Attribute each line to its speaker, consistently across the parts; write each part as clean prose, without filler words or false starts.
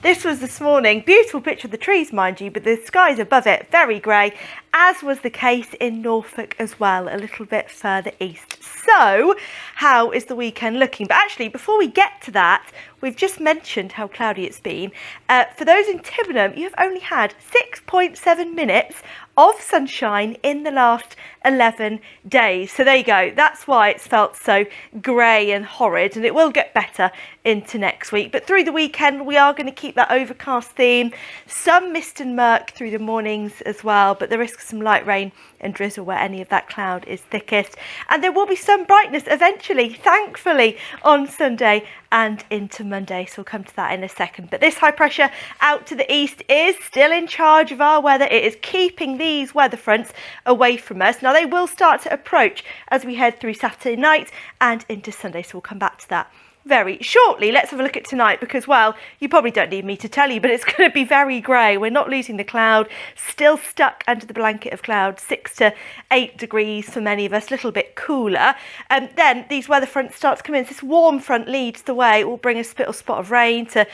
Speaker 1: This was this morning. Beautiful picture of the trees, mind you, but the skies above it, very grey, as was the case in Norfolk as well, a little bit further east. So, how is the weekend looking? But actually, before we get to that, we've just mentioned how cloudy it's been. For those in Tivenham, you have only had 6.7 minutes of sunshine in the last 11 days. So there you go. That's why it's felt so grey and horrid, and it will get better into next week. But through the weekend, we are going to keep that overcast theme. Some mist and murk through the mornings as well, but the risk of some light rain and drizzle where any of that cloud is thickest. And there will be some brightness eventually, thankfully, on Sunday and into Monday. So we'll come to that in a second. But this high pressure out to the east is still in charge of our weather. It is keeping these weather fronts away from us. Now they will start to approach as we head through Saturday night and into Sunday. So we'll come back to that very shortly. Let's have a look at tonight because, well, you probably don't need me to tell you, but it's going to be very grey. We're not losing the cloud, still stuck under the blanket of cloud, 6 to 8 degrees for many of us, a little bit cooler. And then these weather fronts start to come in. This warm front leads the way. It will bring a little spot of rain to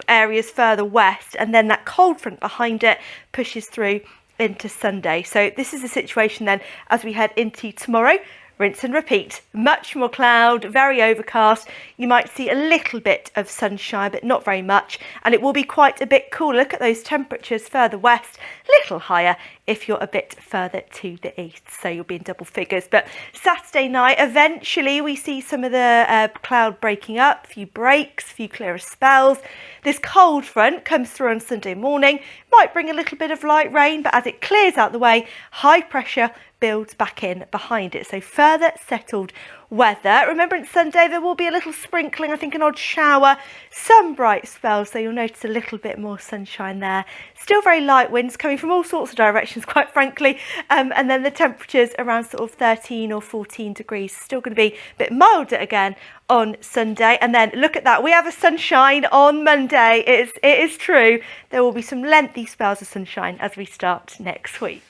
Speaker 1: areas further west, and then that cold front behind it pushes through into Sunday. So this is the situation then as we head into tomorrow. Rinse and repeat. Much more cloud, very overcast. You might see a little bit of sunshine, but not very much. And it will be quite a bit cooler. Look at those temperatures further west, a little higher if you're a bit further to the east. So you'll be in double figures. But Saturday night, eventually we see some of the cloud breaking up, a few breaks, a few clearer spells. This cold front comes through on Sunday morning, might bring a little bit of light rain, but as it clears out the way, high pressure builds back in behind it. So further settled weather. Remember, on Sunday there will be a little sprinkling, I think an odd shower, some bright spells, so you'll notice a little bit more sunshine there. Still very light winds coming from all sorts of directions, quite frankly, and then the temperatures around sort of 13 or 14 degrees. Still going to be a bit milder again on Sunday. And then look at that, we have a sunshine on Monday. It is true, there will be some lengthy spells of sunshine as we start next week.